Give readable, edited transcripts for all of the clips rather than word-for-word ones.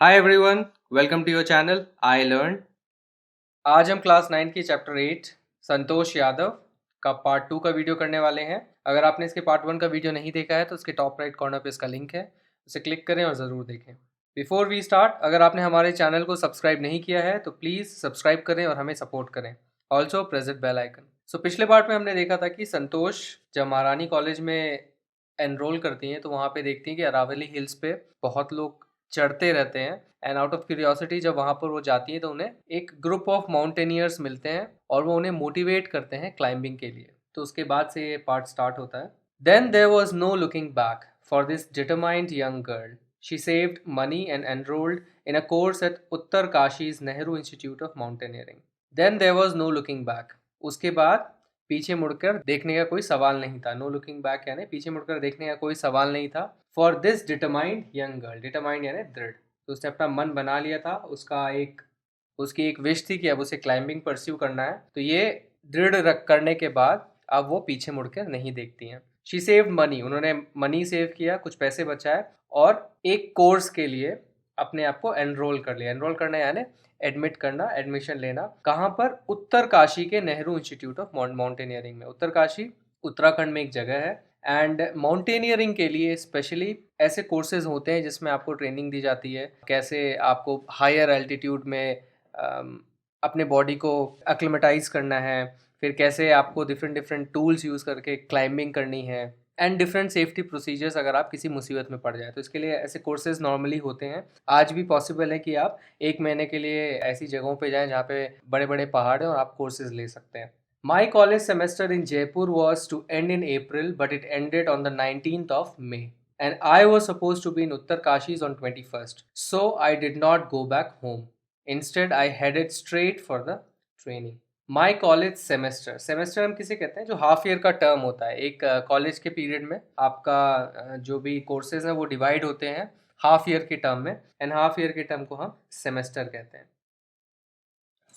Hi everyone, welcome to your channel I learn. आज हम class 9 की चैप्टर 8 संतोष यादव का पार्ट 2 का वीडियो करने वाले हैं। अगर आपने इसके पार्ट 1 का वीडियो नहीं देखा है तो उसके टॉप राइट कॉर्नर पे इसका लिंक है, उसे क्लिक करें और ज़रूर देखें। बिफोर वी स्टार्ट, अगर आपने हमारे चैनल को सब्सक्राइब नहीं किया है तो प्लीज़ सब्सक्राइब करें और हमें सपोर्ट करें। Also press the bell icon. So पिछले पार्ट में हमने देखा था कि संतोष जब महारानी कॉलेज में एनरोल करती हैं तो वहाँ पे देखती हैं कि अरावली हिल्स पे बहुत लोग चढ़ते रहते हैं। एंड आउट ऑफ क्यूरियोसिटी जब वहाँ पर वो जाती है तो उन्हें एक ग्रुप ऑफ माउंटेनियर्स मिलते हैं और वो उन्हें मोटिवेट करते हैं क्लाइंबिंग के लिए। तो उसके बाद से ये पार्ट स्टार्ट होता है। Then there was no looking back for this determined young girl. She saved money and enrolled in a course at Uttarkashi's Nehru institute of mountaineering. Then there was no looking back. उसके बाद पीछे मुड़कर देखने का कोई सवाल नहीं था। नो लुकिंग बैक यानी पीछे मुड़कर देखने का कोई सवाल नहीं था। For this determined young girl, determined यानी दृढ़। तो उसने अपना मन बना लिया था। उसकी एक विश थी कि अब उसे क्लाइंबिंग परस्यू करना है। तो ये दृढ़ रख करने के बाद अब वो पीछे मुड़कर नहीं देखती हैं। शी सेव्ड मनी, उन्होंने मनी सेव किया, कुछ पैसे बचाए और एक कोर्स के लिए अपने आप को एनरोल कर लिया। एनरोल करना यानी एडमिट करना, एडमिशन लेना। कहाँ पर? उत्तर काशी के नेहरू इंस्टीट्यूट ऑफ माउंटेनियरिंग में। उत्तर काशी उत्तराखंड में एक जगह है। एंड माउंटेनियरिंग के लिए स्पेशली ऐसे कोर्सेज होते हैं जिसमें आपको ट्रेनिंग दी जाती है कैसे आपको हायर एल्टीट्यूड में अपने बॉडी को एक्लिमेटाइज करना है, फिर कैसे आपको डिफरेंट डिफरेंट टूल्स यूज़ करके क्लाइंबिंग करनी है एंड डिफरेंट सेफ्टी प्रोसीजर्स अगर आप किसी मुसीबत में पड़ जाए तो इसके लिए ऐसे कोर्सेज नॉर्मली होते हैं। आज भी पॉसिबल है कि आप 1 महीने के लिए ऐसी जगहों पे जाएं जहाँ पे बड़े बड़े पहाड़ हैं और आप कोर्सेज ले सकते हैं। My college semester in Jaipur was to end in April, but it ended on the 19th of May. And I was supposed to be in Uttar Kashis on 21st. So I did not go back home. Instead, I headed straight for the training. My college semester, semester हम किसे कहते हैं? जो half year का term होता है। एक college के पीरियड में आपका जो भी कोर्सेज हैं वो डिवाइड होते हैं हाफ ईयर के टर्म में। एंड हाफ ईयर के टर्म को हम सेमेस्टर कहते हैं।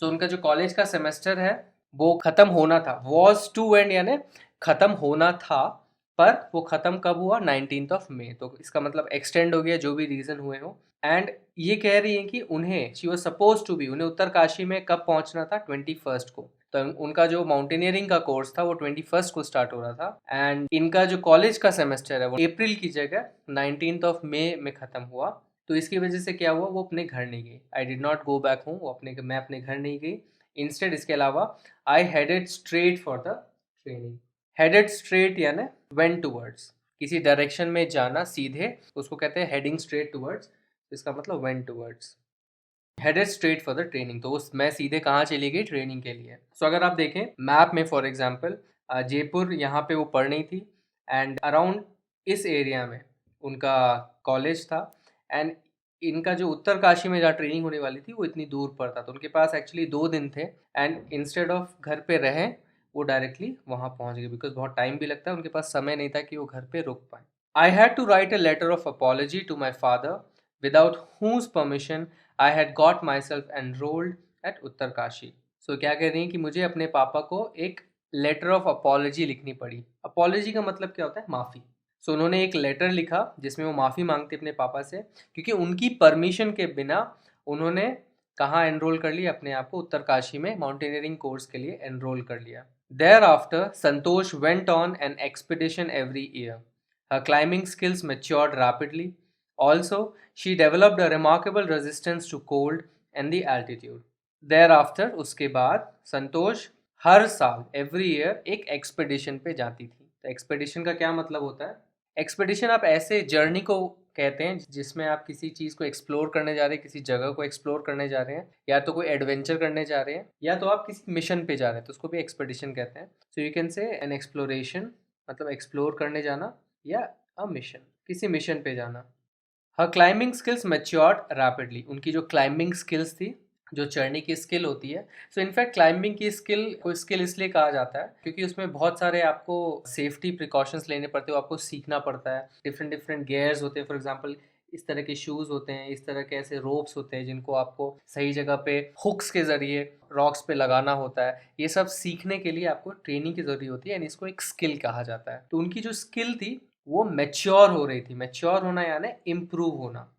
सो उनका जो कॉलेज का सेमेस्टर है वो खत्म होना था। वॉज टू एंड यानी खत्म होना था, पर वो खत्म कब हुआ? 19 मई। तो इसका मतलब एक्सटेंड हो गया, जो भी रीजन हुए हो। एंड ये कह रही है कि उन्हें she was suppose to be, उन्हें उत्तर काशी में कब पहुंचना था? 21st को। तो उनका जो माउंटेनियरिंग का कोर्स था वो 21st को स्टार्ट हो रहा था। एंड इनका जो कॉलेज का सेमेस्टर है वो अप्रैल की जगह 19 में खत्म हुआ। तो इसकी वजह से क्या हुआ? वो अपने घर नहीं गई। I did not go back home, मैं अपने घर नहीं गई। इंस्टेड इसके अलावा I headed straight for the training. Headed straight यानी वेंट टूवर्ड्स, किसी डायरेक्शन में जाना सीधे, उसको कहते हैं हेडिंग स्ट्रेट टूवर्ड्स। इसका मतलब went towards. Headed straight for the training, तो उस मैं सीधे कहाँ चली गई? ट्रेनिंग के लिए। सो अगर आप देखें मैप में फॉर एग्जांपल जयपुर यहाँ पे वो पढ़ रही थी एंड अराउंड इस एरिया में उनका कॉलेज था। एंड इनका जो उत्तर काशी में जहाँ ट्रेनिंग होने वाली थी वो इतनी दूर पर था। तो उनके पास एक्चुअली 2 दिन थे एंड इंस्टेड ऑफ घर पे रहें वो डायरेक्टली वहाँ पहुँच गए, बिकॉज बहुत टाइम भी लगता है, उनके पास समय नहीं था कि वो घर पे रुक पाए। I had to write a letter of apology to my father without whose permission I had got myself enrolled at Uttarkashi. So क्या कह रही हैं कि मुझे अपने पापा को एक लेटर ऑफ अपॉलजी लिखनी पड़ी। अपॉलजी का मतलब क्या होता है? माफ़ी। सो उन्होंने एक लेटर लिखा जिसमें वो माफ़ी मांगते अपने पापा से, क्योंकि उनकी परमिशन के बिना उन्होंने कहाँ एनरोल कर लिया अपने आप को? उत्तरकाशी में माउंटेनियरिंग कोर्स के लिए एनरोल कर लिया। Thereafter Santosh went on an expedition every year. Her climbing skills matured rapidly. Also, she developed a remarkable resistance to cold and the altitude. Thereafter, उसके बाद संतोष हर साल एवरी ईयर एक एक्सपेडिशन पे जाती थी। तो एक्सपेडिशन का क्या मतलब होता है? एक्सपेडिशन आप ऐसे जर्नी को कहते हैं जिसमें आप किसी चीज़ को एक्सप्लोर करने जा रहे हैं, किसी जगह को एक्सप्लोर करने जा रहे हैं, या तो कोई एडवेंचर करने जा रहे हैं, या तो आप किसी मिशन पे जा रहे हैं, तो उसको भी एक्सपेडिशन कहते हैं। So you can say an exploration, मतलब एक्सप्लोर करने जाना, या अ मिशन, किसी मिशन पे जाना। हर क्लाइंबिंग स्किल्स मैच्योर्ड रैपिडली, उनकी जो क्लाइंबिंग स्किल्स थी, जो चढ़ने की स्किल होती है। सो इनफैक्ट क्लाइंबिंग की स्किल को स्किल इसलिए कहा जाता है क्योंकि उसमें बहुत सारे आपको सेफ्टी प्रिकॉशंस लेने पड़ते हो, आपको सीखना पड़ता है। डिफरेंट डिफरेंट गियर्स होते हैं। फॉर एग्जांपल इस तरह के शूज़ होते हैं, इस तरह के ऐसे रोप्स होते हैं जिनको आपको सही जगह पे हुक्स के ज़रिए रॉक्स पे लगाना होता है। ये सब सीखने के लिए आपको ट्रेनिंग की ज़रूरत होती है एंड इसको एक स्किल कहा जाता है। तो उनकी जो स्किल थी वो मैच्योर हो रही थी। मैच्योर होना यानी इम्प्रूव होना।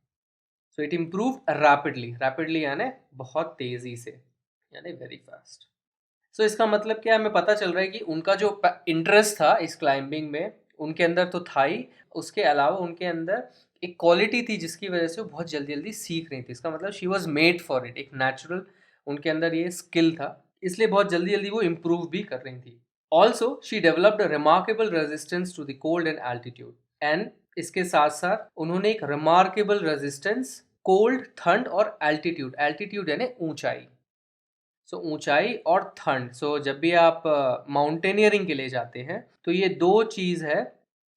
So it improved rapidly, rapidly यानी बहुत तेज़ी से, यानी वेरी फास्ट। सो इसका मतलब क्या है, हमें पता चल रहा है कि उनका जो इंटरेस्ट था इस क्लाइंबिंग में उनके अंदर तो था ही, उसके अलावा उनके अंदर एक क्वालिटी थी जिसकी वजह से वो बहुत जल्दी जल्दी सीख रही थी। इसका मतलब she was made for it, एक नेचुरल उनके अंदर ये स्किल था, इसलिए बहुत जल्दी जल्दी वो इम्प्रूव भी कर रही थी। Also she developed remarkable resistance to the cold and altitude, and इसके साथ साथ उन्होंने एक रिमार्केबल रेजिस्टेंस कोल्ड, ठंड और एल्टीट्यूड, एल्टीट्यूड यानी ऊंचाई, सो ऊंचाई और ठंड। सो जब भी आप माउंटेनियरिंग के लिए जाते हैं तो ये दो चीज़ है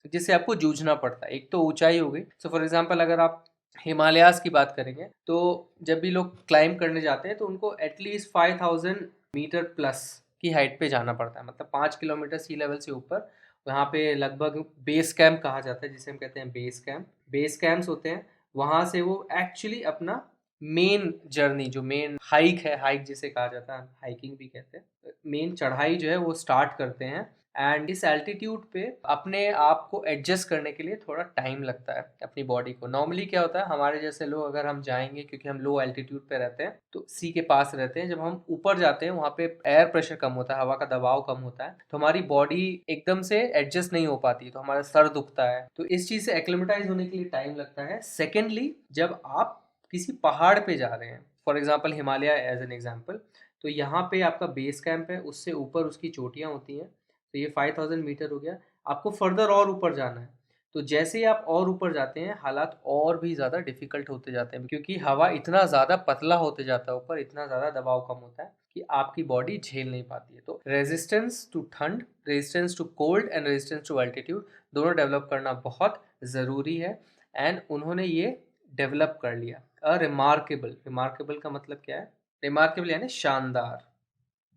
जिससे आपको जूझना पड़ता है। एक तो ऊंचाई हो गई, सो फॉर एग्जांपल अगर आप हिमालयाज़ की बात करेंगे तो जब भी लोग क्लाइंब करने जाते हैं तो उनको एटलीस्ट 5000 मीटर प्लस की हाइट पे जाना पड़ता है, मतलब 5 किलोमीटर सी लेवल से ऊपर। वहाँ पे लगभग बेस कैंप कहा जाता है, जिसे हम कहते हैं बेस कैंप, बेस कैंप्स होते हैं। वहाँ से वो एक्चुअली अपना मेन जर्नी, जो मेन हाइक है, हाइक जिसे कहा जाता है, हाइकिंग भी कहते हैं, मेन चढ़ाई जो है वो स्टार्ट करते हैं। एंड इस एल्टीट्यूड पे अपने आप को एडजस्ट करने के लिए थोड़ा टाइम लगता है अपनी बॉडी को। नॉर्मली क्या होता है, हमारे जैसे लोग अगर हम जाएंगे, क्योंकि हम लो एल्टीट्यूड पे रहते हैं तो सी के पास रहते हैं, जब हम ऊपर जाते हैं वहाँ पे एयर प्रेशर कम होता है, हवा का दबाव कम होता है, तो हमारी बॉडी एकदम से एडजस्ट नहीं हो पाती, तो हमारा सर दुखता है। तो इस चीज़ से एक्लिमेटाइज होने के लिए टाइम लगता है। सेकेंडली, जब आप किसी पहाड़ पे जा रहे हैं, for example Himalaya as an example, तो यहाँ पे आपका बेस कैंप है, उससे ऊपर उसकी चोटियाँ होती हैं, तो ये 5000 मीटर हो गया। आपको फर्दर और ऊपर जाना है, तो जैसे ही आप और ऊपर जाते हैं हालात और भी ज़्यादा डिफिकल्ट होते जाते हैं, क्योंकि हवा इतना ज़्यादा पतला होते जाता है ऊपर, इतना ज़्यादा दबाव कम होता है कि आपकी बॉडी झेल नहीं पाती है। तो रेजिस्टेंस टू ठंड, resistance to cold and resistance to altitude दोनों डेवलप करना बहुत ज़रूरी है, एंड उन्होंने ये डेवलप कर लिया। अ रिमार्केबल, रिमार्केबल का मतलब क्या है, रिमार्केबल यानी शानदार।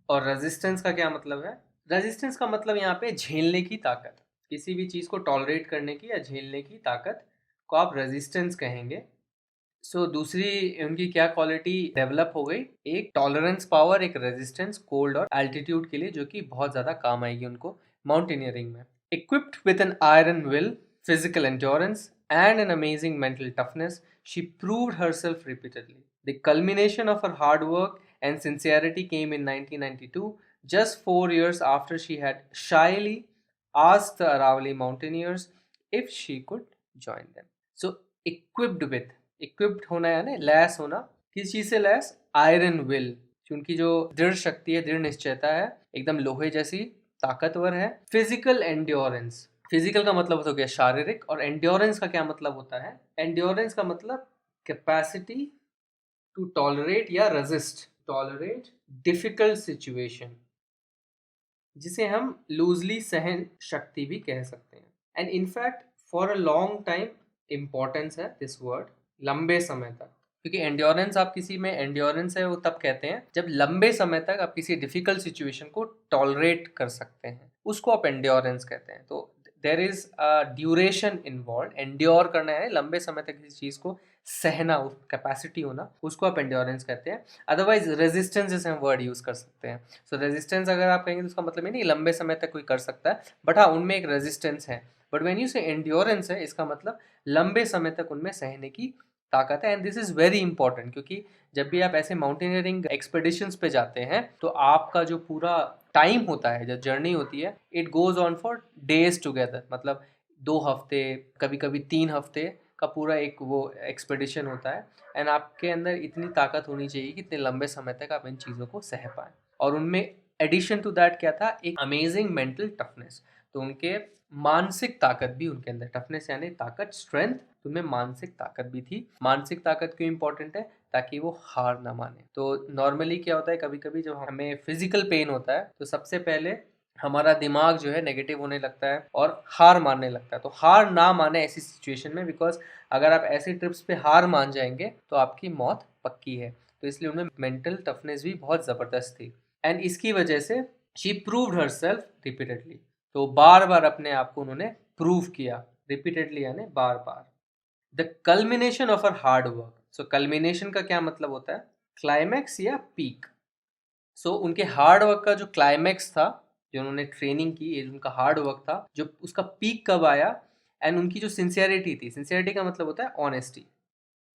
और रेजिस्टेंस का क्या मतलब है, रेजिस्टेंस का मतलब यहाँ पे झेलने की ताकत, किसी भी चीज़ को टॉलरेट करने की या झेलने की ताकत को आप रेजिस्टेंस कहेंगे। सो दूसरी उनकी क्या क्वालिटी डेवलप हो गई, एक टॉलरेंस पावर, एक रेजिस्टेंस कोल्ड और एल्टीट्यूड के लिए, जो कि बहुत ज़्यादा काम आएगी उनको माउंटेनियरिंग में। Equipped with an iron will, physical endurance, and an amazing mental toughness, she proved herself repeatedly. The culmination of her hard work and sincerity came in 1992, just 4 years after she had shyly asked the Aravalli mountaineers if she could join them. So, equipped with, equipped होना यानी lace होना, किस चीज़ से lace, iron will, उनकी जो दृढ़ शक्ति है, दृढ़ निश्चयता है, एकदम लोहे जैसी ताकतवर है। फिजिकल एंड्योरेंस, फिजिकल का मतलब हो गया शारीरिक, और एंड्योरेंस का क्या मतलब होता है, एंड्योरेंस का मतलब कैपेसिटी टू टॉलरेट या रेजिस्ट, टॉलरेट डिफिकल्ट सिचुएशन, जिसे हम लूजली सहन शक्ति भी कह सकते हैं। And in fact for a long time importance है दिस वर्ड, लंबे समय तक, क्योंकि एंड्योरेंस, आप किसी में एंड्योरेंस है वो तब कहते हैं जब लंबे समय तक आप किसी डिफिकल्ट सिचुएशन को टॉलरेट कर सकते हैं, उसको आप एंड्योरेंस कहते हैं। तो there is a duration involve, endure करना है लंबे समय तक किसी चीज़ को सहना, उस कैपेसिटी होना, उसको आप एंड्योरेंस कहते हैं। अदरवाइज रेजिस्टेंस जैसे हम वर्ड यूज़ कर सकते हैं। सो रेजिस्टेंस अगर आप कहेंगे तो उसका मतलब ये नहीं लंबे समय तक कोई कर सकता है, बट हाँ उनमें एक रेजिस्टेंस है। बट व्हेन यू से एंड्योरेंस है, इसका मतलब लंबे समय तक उनमें सहने की ताकत है। And this is very important, क्योंकि जब भी आप ऐसे माउंटेनियरिंग एक्सपेडिशंस पे जाते हैं तो आपका जो पूरा टाइम होता है, जो जर्नी होती है, it goes on for days together, मतलब 2 हफ्ते, कभी कभी 3 हफ्ते का पूरा एक वो एक्सपेडिशन होता है। एंड आपके अंदर इतनी ताकत होनी चाहिए कि इतने लंबे समय तक आप इन चीज़ों को सह पाएँ। और उनमें एडिशन टू दैट क्या था, एक अमेजिंग मेंटल टफनेस, तो उनके मानसिक ताकत भी उनके अंदर, टफनेस यानी ताकत, स्ट्रेंथ, तो उनमें मानसिक ताकत भी थी। मानसिक ताकत क्यों इंपॉर्टेंट है, ताकि वो हार ना माने। तो नॉर्मली क्या होता है, कभी कभी जब हमें फिजिकल पेन होता है तो सबसे पहले हमारा दिमाग जो है नेगेटिव होने लगता है और हार मानने लगता है। तो हार ना माने ऐसी सिचुएशन में, बिकॉज अगर आप ऐसी ट्रिप्स पे हार मान जाएंगे तो आपकी मौत पक्की है। तो इसलिए उनमें मेंटल टफनेस भी बहुत ज़बरदस्त थी, एंड इसकी वजह से शी प्रूव्ड हरसेल्फ रिपीटेडली, तो बार बार अपने आप को उन्होंने प्रूव किया, रिपीटेडली यानी बार बार। The culmination of her hard work, so culmination का क्या मतलब होता है, क्लाइमैक्स या पीक। सो उनके हार्ड वर्क का जो क्लाइमैक्स था, जो उन्होंने ट्रेनिंग की, ये उनका हार्ड वर्क था, जो उसका पीक कब आया, एंड उनकी जो सिंसियरिटी थी, सिंसियरिटी का मतलब होता है ऑनेस्टी,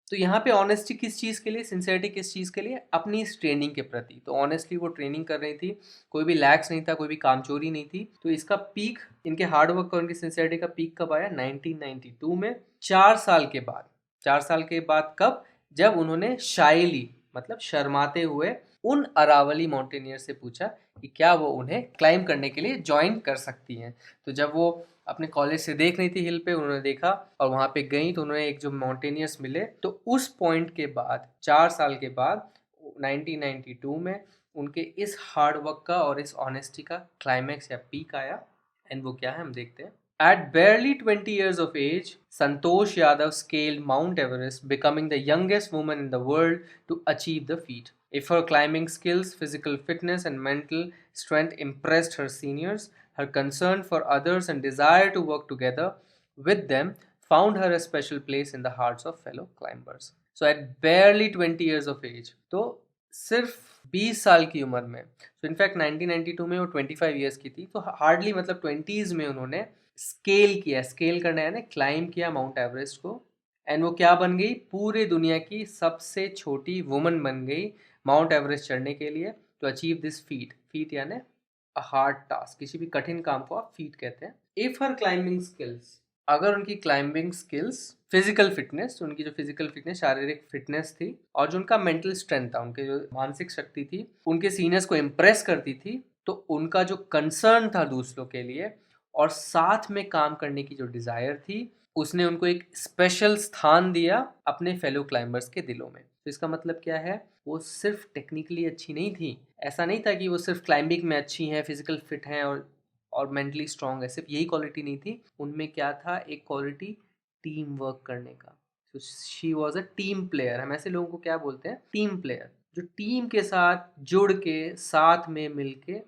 तो यहाँ पे ऑनेस्टी किस चीज़ के लिए, सिंसियरिटी किस चीज़ के लिए, अपनी इस ट्रेनिंग के प्रति। तो ऑनेस्टली वो ट्रेनिंग कर रही थी, कोई भी लैक्स नहीं था, कोई भी कामचोरी नहीं थी। तो इसका पीक, इनके हार्डवर्क का, उनकी सिंसियरिटी का पीक कब आया, 1992 में, 4 साल के बाद। 4 साल के बाद कब, जब उन्होंने शाइली मतलब शर्माते हुए उन अरावली माउंटेनियर से पूछा कि क्या वो उन्हें क्लाइंब करने के लिए ज्वाइन कर सकती हैं। तो जब वो अपने कॉलेज से देख रही थी हिल पे, उन्होंने देखा और वहाँ पे गई, तो उन्होंने एक जो माउंटेनियर्स मिले, तो उस पॉइंट के बाद 4 साल के बाद 1992 में उनके इस हार्ड वर्क का और इस ऑनेस्टी का क्लाइमैक्स या पीक आया। एंड वो क्या है हम देखते हैं। At barely 20 years of age, Santosh Yadav scaled Mount Everest, becoming the youngest woman in the world to achieve the feat. If her climbing skills, physical fitness, and mental strength impressed her seniors, her concern for others and desire to work together with them found her a special place in the hearts of fellow climbers. So at barely 20 years of age, तो सिर्फ 20 साल की उम्र में, तो in fact 1992 में वो 25 years की थी, तो हार्डली मतलब 20s में उन्होंने स्केल किया, स्केल करना यानी क्लाइंब किया माउंट एवरेस्ट को। एंड वो क्या बन गई, पूरे दुनिया की सबसे छोटी वुमन बन गई माउंट एवरेस्ट चढ़ने के लिए, to achieve this feat. Feat यानी अ हार्ड टास्क, किसी भी कठिन काम को आप फीट कहते हैं। इफ हर क्लाइंबिंग स्किल्स, अगर उनकी क्लाइंबिंग स्किल्स, फिजिकल फिटनेस, उनकी जो फिजिकल फिटनेस, शारीरिक फिटनेस थी, और जो उनका मेंटल स्ट्रेंथ था, उनके जो मानसिक शक्ति थी, उनके सीनियर्स को इम्प्रेस करती थी, तो उनका जो कंसर्न था दूसरों के लिए और साथ में काम करने की जो डिज़ायर थी, उसने उनको एक स्पेशल स्थान दिया अपने फेलो क्लाइंबर्स के दिलों में। तो इसका मतलब क्या है, वो सिर्फ टेक्निकली अच्छी नहीं थी, ऐसा नहीं था कि वो सिर्फ क्लाइंबिंग में अच्छी हैं, फिजिकल फिट हैं और मेंटली स्ट्रांग है, सिर्फ यही क्वालिटी नहीं थी उनमें। क्या था, एक क्वालिटी टीम वर्क करने का। तो she was a team player. हम ऐसे लोगों को क्या बोलते हैं, टीम प्लेयर, जो टीम के साथ जुड़ के साथ में मिलके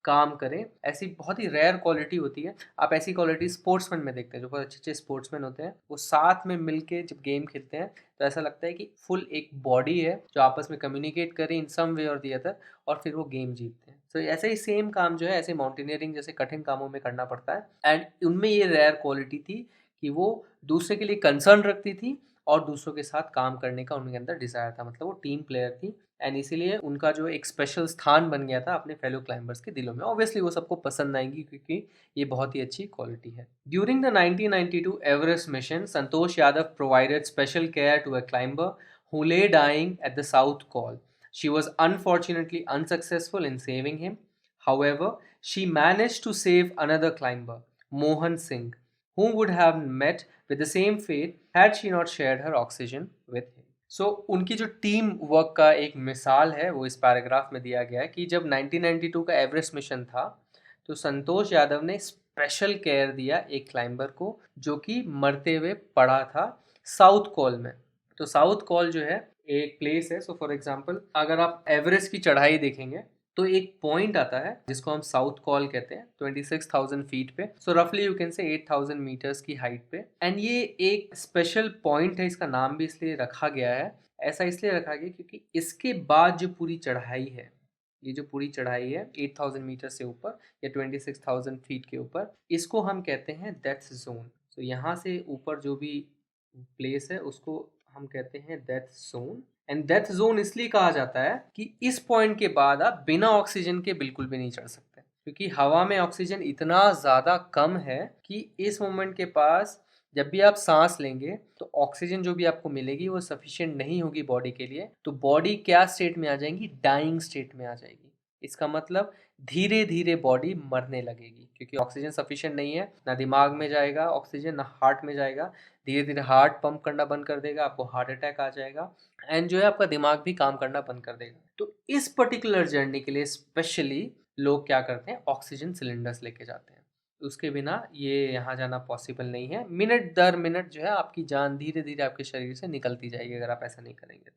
काम करें। ऐसी बहुत ही रेयर क्वालिटी होती है। आप ऐसी क्वालिटी स्पोर्ट्समैन में देखते हैं, जो बहुत अच्छे अच्छे स्पोर्ट्समैन होते हैं, वो साथ में मिलके जब गेम खेलते हैं तो ऐसा लगता है कि फुल एक बॉडी है जो आपस में कम्युनिकेट करे इन सम वे और दी अदर, और फिर वो गेम जीतते हैं। तो ऐसे ही सेम काम जो है, ऐसे माउंटेनियरिंग जैसे कठिन कामों में करना पड़ता है। एंड उनमें ये रेयर क्वालिटी थी कि वो दूसरे के लिए कंसर्न रखती थी और दूसरों के साथ काम करने का उनके अंदर डिज़ायर था, मतलब वो टीम प्लेयर थी। एंड इसीलिए उनका जो एक स्पेशल स्थान बन गया था अपने फेलो क्लाइंबर्स के दिलों में। ऑब्वियसली वो सबको पसंद आएंगी क्योंकि ये बहुत ही अच्छी क्वालिटी है। During the 1992 Everest mission, Santosh Yadav provided special care to a climber who lay dying at the south col. She was unfortunately unsuccessful in saving him. However, she managed to save another climber, Mohan Singh, who would have met with the same fate had she not shared her oxygen with him. सो उनकी जो team work का एक मिसाल है वो इस paragraph में दिया गया है कि जब 1992 का एवरेस्ट मिशन था, तो संतोष यादव ने स्पेशल केयर दिया एक क्लाइंबर को जो कि मरते हुए पड़ा था साउथ कॉल में। तो साउथ कॉल जो है एक प्लेस है। सो फॉर एग्जांपल, अगर आप एवरेस्ट की चढ़ाई देखेंगे तो एक पॉइंट आता है जिसको हम साउथ कॉल कहते हैं, 26,000 फीट पे। सो रफली यू कैन से 8,000 मीटर्स की हाइट पे। एंड ये एक स्पेशल पॉइंट है, इसका नाम भी इसलिए रखा गया है, ऐसा इसलिए रखा गया क्योंकि इसके बाद जो पूरी चढ़ाई है, ये जो पूरी चढ़ाई है 8,000 मीटर से ऊपर या 26,000 फीट के ऊपर, इसको हम कहते हैं डेथ जोन। तो यहाँ से ऊपर जो भी प्लेस है उसको हम कहते हैं death zone. And death zone इसलिए कहा जाता है कि इस पॉइंट के बाद आप बिना ऑक्सीजन के बिल्कुल भी नहीं चढ़ सकते, क्योंकि हवा में ऑक्सीजन इतना ज़्यादा कम है कि इस मोमेंट के पास जब भी आप सांस लेंगे तो ऑक्सीजन जो भी आपको मिलेगी वो सफिशिएंट नहीं होगी बॉडी के लिए। तो बॉडी क्या स्टेट में आ जाएगी, डाइंग स्टेट में आ जाएगी। इसका मतलब धीरे धीरे बॉडी मरने लगेगी, क्योंकि ऑक्सीजन सफिशिएंट नहीं है, ना दिमाग में जाएगा ऑक्सीजन, ना हार्ट में जाएगा। धीरे धीरे हार्ट पंप करना बंद कर देगा, आपको हार्ट अटैक आ जाएगा, एंड जो है आपका दिमाग भी काम करना बंद कर देगा। तो इस पर्टिकुलर जर्नी के लिए स्पेशली लोग क्या करते हैं, ऑक्सीजन सिलेंडर्स लेके जाते हैं। उसके बिना ये यहाँ जाना पॉसिबल नहीं है। मिनट दर मिनट जो है आपकी जान धीरे धीरे आपके शरीर से निकलती जाएगी अगर आप ऐसा नहीं करेंगे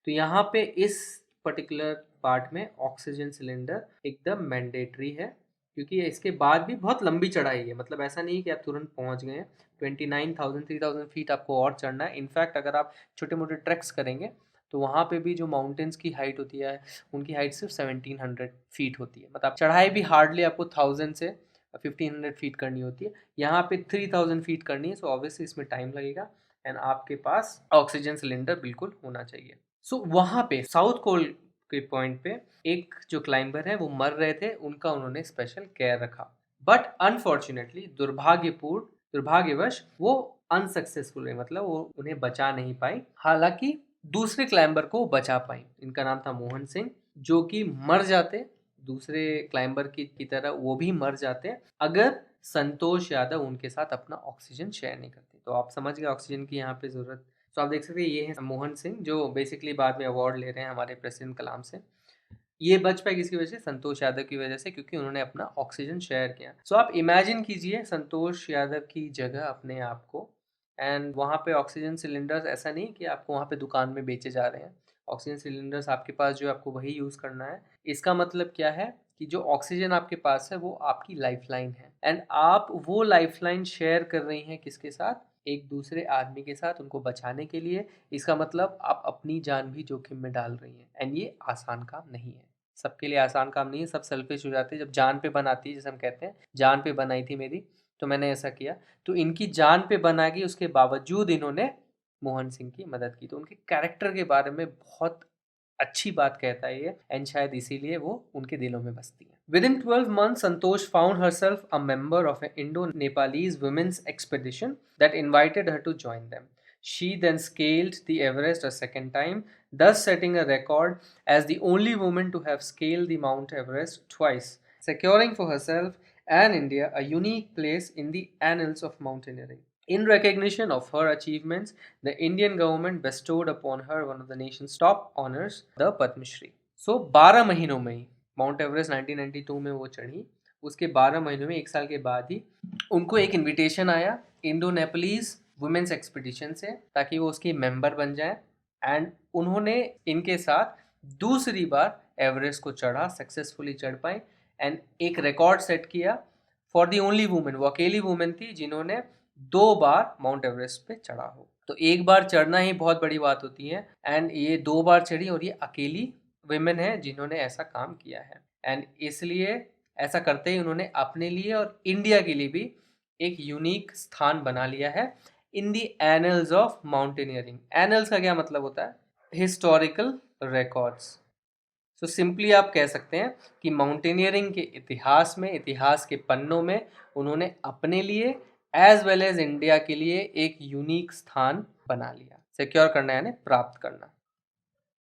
तो यहाँ पे इस पर्टिकुलर पार्ट में ऑक्सीजन सिलेंडर एकदम मैंडेटरी है, क्योंकि इसके बाद भी बहुत लंबी चढ़ाई है। मतलब ऐसा नहीं है कि आप तुरंत पहुँच गए हैं। 29,000 3,000 फीट आपको और चढ़ना है। इनफैक्ट अगर आप छोटे मोटे ट्रैक्स करेंगे तो वहाँ पे भी जो माउंटेन्स की हाइट होती है, उनकी हाइट सिर्फ 1700 फीट होती है। मतलब चढ़ाई भी हार्डली आपको 1000 से 1500 फीट करनी होती है, यहाँ पे 3000 फीट करनी है। सो ऑब्वियसली इसमें टाइम लगेगा एंड आपके पास ऑक्सीजन सिलेंडर बिल्कुल होना चाहिए। सो वहाँ पे साउथ पोल के पॉइंट पे एक जो क्लाइंबर है वो मर रहे थे, उनका उन्होंने स्पेशल केयर रखा, बट अनफॉर्चुनेटली दुर्भाग्यवश वो अनसक्सेसफुल रहे, मतलब वो उन्हें बचा नहीं पाई। हालांकि दूसरे क्लाइंबर को बचा पाई, इनका नाम था मोहन सिंह, जो कि मर जाते दूसरे क्लाइंबर की तरह वो भी मर जाते अगर संतोष यादव उनके साथ अपना ऑक्सीजन शेयर नहीं करते। तो आप समझ गए ऑक्सीजन की यहाँ पे जरूरत। तो आप देख सकते हैं ये है मोहन सिंह, जो बेसिकली बाद में अवार्ड ले रहे हैं हमारे प्रेसिडेंट कलाम से। ये बच पाए किसकी वजह से? संतोष यादव की वजह से, क्योंकि उन्होंने अपना ऑक्सीजन शेयर किया। सो आप इमेजिन कीजिए संतोष यादव की जगह अपने आप को, एंड वहाँ पे ऑक्सीजन सिलेंडर्स, ऐसा नहीं कि आपको वहाँ पे दुकान में बेचे जा रहे हैं, ऑक्सीजन सिलेंडर्स आपके पास जो है आपको वही यूज़ करना है। इसका मतलब क्या है कि जो ऑक्सीजन आपके पास है वो आपकी लाइफलाइन है, एंड आप वो लाइफलाइन शेयर कर रही हैं किसके साथ? एक दूसरे आदमी के साथ, उनको बचाने के लिए। इसका मतलब आप अपनी जान भी जोखिम में डाल रही हैं, एंड ये आसान काम नहीं है, सबके लिए आसान काम नहीं है। सब सेल्फिश हो जाते हैं जब जान पे बन आती है, जैसे हम कहते हैं जान पे बन आई थी मेरी तो मैंने ऐसा किया। तो इनकी जान पे बन आ गई, उसके बावजूद इन्होंने मोहन सिंह की मदद की। तो उनके कैरेक्टर के बारे में बहुत अच्छी बात कहता है ये, एंड शायद इसीलिए वो उनके दिलों में बसती है। Within 12 months, Santosh found herself a member of an Indo-Nepalese women's expedition that invited her to join them. She then scaled the Everest a second time, thus setting a record as the only woman to have scaled the Mount Everest twice, securing for herself and India a unique place in the annals of mountaineering. In recognition of her achievements, the Indian government bestowed upon her one of the nation's top honors, the Padma Shri. So 12 महीनों में ही mount Everest 1992 में वो चढ़ी, उसके 12 महीनों में 1 साल के बाद ही उनको एक इनविटेशन आया इंडो नेपलीज वुमेन्स एक्सपीडिशन से, ताकि वो उसकी मेंबर बन जाए, एंड उन्होंने इनके साथ दूसरी बार एवरेस्ट को चढ़ा, सक्सेसफुली चढ़ पाई, एंड एक रिकॉर्ड सेट किया फॉर दी ओनली वुमेन। वो अकेली वुमेन थी जिन्होंने 2 बार माउंट एवरेस्ट पे चढ़ा हो। तो एक बार चढ़ना ही बहुत बड़ी बात होती है, एंड ये 2 बार चढ़ी, और ये अकेली विमेन है जिन्होंने ऐसा काम किया है, एंड इसलिए ऐसा करते ही उन्होंने अपने लिए और इंडिया के लिए भी एक यूनिक स्थान बना लिया है इन दी एनल्स ऑफ माउंटेनियरिंग। एनल्स का क्या मतलब होता है? Historical records. सो सिंपली आप कह सकते हैं कि माउंटेनियरिंग के इतिहास में, इतिहास के पन्नों में उन्होंने अपने लिए एज वेल एज इंडिया के लिए एक यूनिक स्थान बना लिया। सिक्योर करना यानी प्राप्त करना।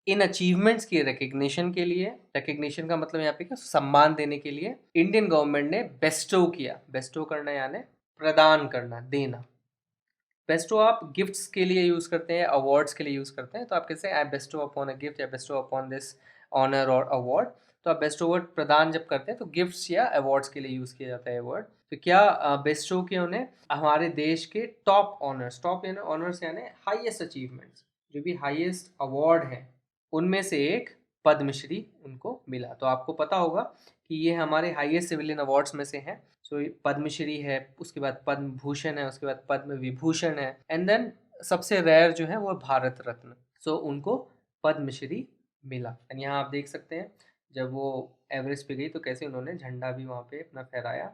इन अचीवमेंट्स की रिकग्निशन के लिए, रिकग्निशन का मतलब यहाँ पे क्या, सम्मान देने के लिए इंडियन गवर्नमेंट ने बेस्टो किया। बेस्टो करना यानी प्रदान करना, देना। बेस्टो आप गिफ्ट्स के लिए यूज करते हैं, अवार्ड्स के लिए यूज करते हैं। तो आप कैसे, आई बेस्टो अपॉन अ गिफ्ट या बेस्टो अपॉन दिस ऑनर और अवार्ड। तो आप बेस्टो वर्ड प्रदान जब करते हैं तो गिफ्ट्स या अवार्ड्स के लिए यूज किया जाता है वर्ड। तो क्या बेस्टो किया उन्हें हमारे देश के टॉप ऑनर्स, टॉप यानी ऑनर्स यानी हाईएस्ट अचीवमेंट्स, जो भी हाईएस्ट अवार्ड है उनमें से एक पद्मश्री उनको मिला। तो आपको पता होगा कि ये हमारे हाईएस्ट सिविलियन अवार्ड्स में से हैं। सो पद्मश्री है, उसके बाद पद्म भूषण है, उसके बाद पद्म विभूषण है, एंड देन सबसे रेयर जो है वो भारत रत्न। सो उनको पद्मश्री मिला। एंड यहाँ आप देख सकते हैं जब वो एवरेस्ट पे गई तो कैसे उन्होंने झंडा भी वहाँ पे अपना फहराया,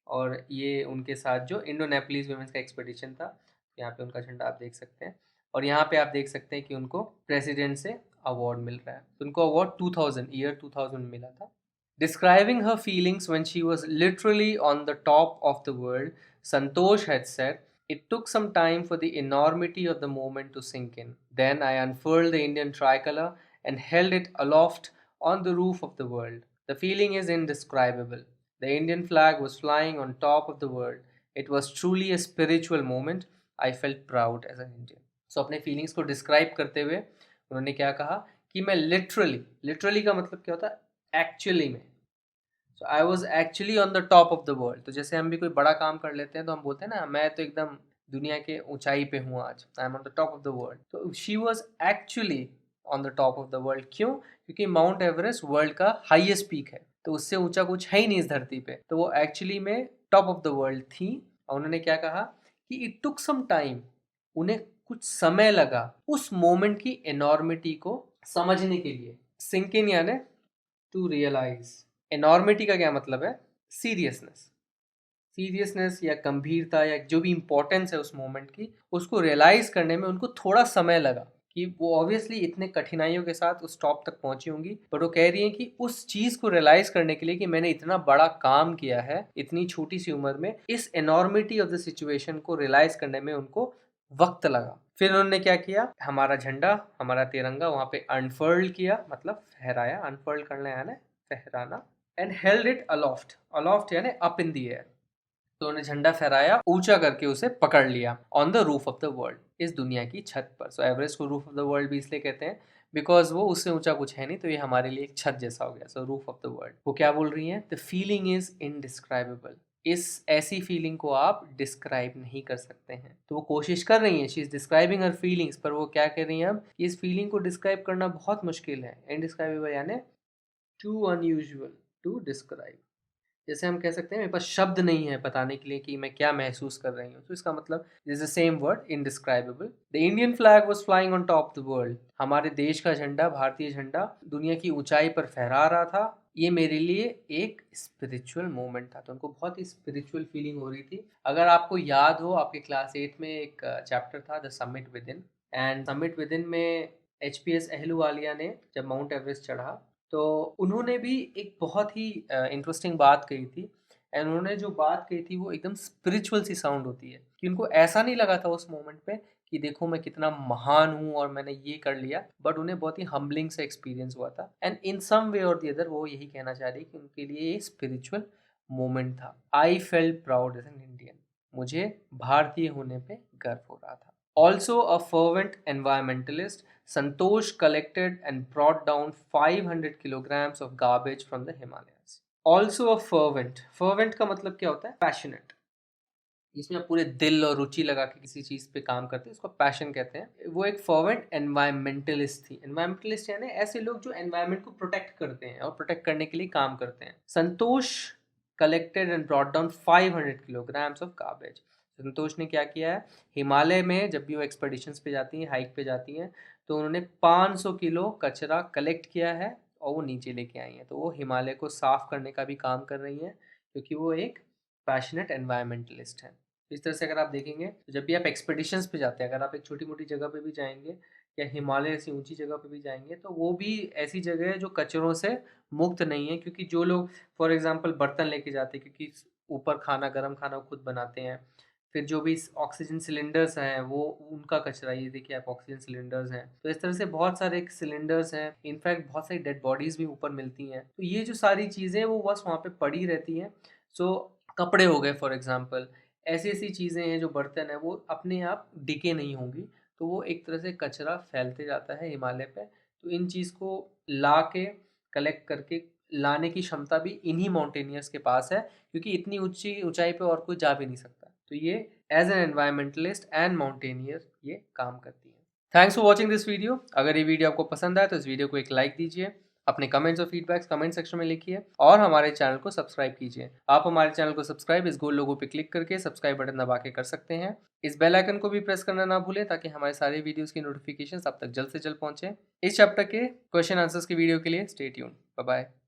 और ये उनके साथ जो इंडो नेपलीज वुमेन्स का एक्सपेडिशन था, यहाँ पे उनका झंडा आप देख सकते हैं। और यहाँ पे आप देख सकते हैं कि उनको प्रेसिडेंट से अवार्ड मिल रहा है। तो उनको अवार्ड 2000 में मिला था। Describing her feelings when she was literally on the top of the world, Santosh had said, "It took some time for the enormity of the moment to sink in. Then I unfurled the Indian tricolor and held it aloft on the roof of the world. The feeling is indescribable. The Indian flag was flying on top of the world. It was truly a spiritual moment. I felt proud as an Indian." So अपने feelings को describe करते हुए उन्होंने क्या कहा कि मैं literally का मतलब क्या होता है? एक्चुअली में। So I was actually on the top of the world. तो जैसे हम भी कोई बड़ा काम कर लेते हैं तो हम बोलते हैं ना, मैं तो एकदम दुनिया के ऊंचाई पे हूँ आज, I am on the top of the world. तो she was actually on the top of the world. क्यों? क्योंकि माउंट एवरेस्ट वर्ल्ड का हाईएस्ट पीक है, तो उससे ऊंचा कुछ है ही नहीं इस धरती पे। तो वो एक्चुअली में टॉप ऑफ द वर्ल्ड थी। और उन्होंने क्या कहा कि इट टुक सम टाइम, उन्हें कुछ समय लगा उस मोमेंट की एनॉर्मिटी को समझने के लिए। सिंक इन यानी टू रियलाइज। एनॉर्मिटी का क्या मतलब है? सीरियसनेस। सीरियसनेस या गंभीरता या जो भी इम्पोर्टेंस है उस मोमेंट की, उसको रियलाइज़ करने में उनको थोड़ा समय लगा कि वो ऑब्वियसली इतने कठिनाइयों के साथ उस टॉप तक पहुंची होंगी, बट वो कह रही हैं कि उस चीज़ को रियलाइज़ करने के लिए कि मैंने इतना बड़ा काम किया है इतनी छोटी सी उम्र में, इस एनॉर्मिटी ऑफ द सिचुएशन को रियलाइज़ करने में उनको वक्त लगा। फिर उन्होंने क्या किया, हमारा झंडा, हमारा तिरंगा वहाँ पे अनफर्ल्ड किया, मतलब फहराया, अनफर्ल्ड करना यानी फहराना, and held it aloft, aloft यानी अप इन द एयर। तो उन्हें झंडा फहराया, ऊंचा करके उसे पकड़ लिया, on the roof of the world, इस दुनिया की छत पर। सो एवरेस्ट को रूफ ऑफ द वर्ल्ड भी इसलिए कहते हैं बिकॉज वो उससे ऊंचा कुछ है नहीं, तो ये हमारे लिए एक छत जैसा हो गया। सो रूफ ऑफ द वर्ल्ड। वो क्या बोल रही हैं, द फीलिंग इज इनडिस्क्राइबेबल, इस ऐसी फीलिंग को आप डिस्क्राइब नहीं कर सकते हैं। तो वो कोशिश कर रही हैं, she is describing her feelings, पर वो क्या कह रही हैं अब कि इस फीलिंग को डिस्क्राइब करना बहुत मुश्किल है। इनडिस्क्राइबेबल यानी टू अनयूजुअल टू डिस्क्राइब। जैसे हम कह सकते हैं मेरे पास शब्द नहीं है बताने के लिए कि मैं क्या महसूस कर रही हूँ, तो इसका मतलब is the same word, indescribable. The Indian flag was flying on top the world, हमारे देश का झंडा, भारतीय झंडा दुनिया की ऊंचाई पर फहरा रहा था। ये मेरे लिए एक स्पिरिचुअल मोमेंट था। तो उनको बहुत ही स्पिरिचुअल फीलिंग हो रही थी। अगर आपको याद हो, आपके क्लास 8 में एक चैप्टर था the summit with in, and summit with in में HPS अहलूवालिया ने जब माउंट एवरेस्ट चढ़ा, तो उन्होंने भी एक बहुत ही इंटरेस्टिंग बात कही थी। एंड उन्होंने जो बात कही थी वो एकदम स्पिरिचुअल सी साउंड होती है कि उनको ऐसा नहीं लगा था उस मोमेंट पे कि देखो मैं कितना महान हूँ और मैंने ये कर लिया, बट उन्हें बहुत ही हम्बलिंग सा एक्सपीरियंस हुआ था। एंड इन सम वे और द अदर वो यही कहना चाह रही कि उनके लिए ये स्पिरिचुअल मोमेंट था। I felt proud as an Indian, मुझे भारतीय होने पे गर्व हो रहा था। Also a fervent environmentalist, Santosh collected and brought down 500 kilograms of garbage from the Himalayas. Also a fervent, fervent का मतलब क्या होता है, पैशनेट, जिसमें आप पूरे दिल और रुचि लगा के किसी चीज़ पे काम करते हैं, उसको पैशन कहते हैं। वो एक फर्वेंट एनवायरमेंटलिस्ट थी। एनवायरमेंटलिस्ट यानी ऐसे लोग जो एनवायरमेंट को प्रोटेक्ट करते हैं और प्रोटेक्ट करने के लिए काम करते हैं। Santosh collected and brought down 500 kilograms of garbage. Santosh ने क्या किया है, हिमालय में जब भी वो एक्सपेडिशंस पे जाती हैं, हाइक पे जाती हैं, तो उन्होंने 500 किलो कचरा कलेक्ट किया है और वो नीचे लेके आई हैं। तो वो हिमालय को साफ करने का भी काम कर रही हैं, क्योंकि वो एक पैशनेट एनवायरमेंटलिस्ट हैं। इस तरह से अगर आप देखेंगे तो जब भी आप एक्सपेडिशंस पे जाते हैं, अगर आप एक छोटी मोटी जगह पे भी जाएंगे या हिमालय ऐसी ऊंची जगह पे भी जाएंगे, तो वो भी ऐसी जगह है जो कचरों से मुक्त नहीं है। क्योंकि जो लोग फॉर एग्जांपल बर्तन लेके जाते हैं, क्योंकि ऊपर खाना, गर्म खाना खुद बनाते हैं, फिर जो भी ऑक्सीजन सिलेंडर्स हैं वो उनका कचरा, ये देखिए आप ऑक्सीजन सिलेंडर्स हैं, तो इस तरह से बहुत सारे सिलेंडर्स हैं, इनफैक्ट बहुत सारी डेड बॉडीज भी ऊपर मिलती हैं। तो ये जो सारी चीज़ें वो बस वहाँ पे पड़ी रहती हैं। सो कपड़े हो गए फॉर एग्जांपल, ऐसी ऐसी चीज़ें हैं जो बर्तन है, वो अपने आप डिके नहीं होंगी, तो वो एक तरह से कचरा फैलते जाता है हिमालय पे। तो इन चीज़ को ला के, कलेक्ट करके लाने की क्षमता भी इन्हीं माउंटेनियर्स के पास है, क्योंकि इतनी ऊंची ऊंचाई पे और कोई जा भी नहीं सकता। तो ये as an environmentalist and mountaineer ये काम करती है। Thanks for watching this video. अगर ये वीडियो आपको पसंद आए तो इस वीडियो को एक लाइक दीजिए, अपने कमेंट्स और फीडबैक्स कमेंट सेक्शन में लिखिए, और हमारे चैनल को सब्सक्राइब कीजिए। आप हमारे चैनल को सब्सक्राइब इस गोल लोगो पे क्लिक करके सब्सक्राइब बटन दबा के कर सकते हैं। इस बेल आइकन को भी प्रेस करना ना भूलें, ताकि हमारे सारे वीडियोस की नोटिफिकेशन आप तक जल्द से जल्द पहुंचे। इस चैप्टर के क्वेश्चन आंसर्स की वीडियो के लिए स्टे ट्यून्ड। Bye bye.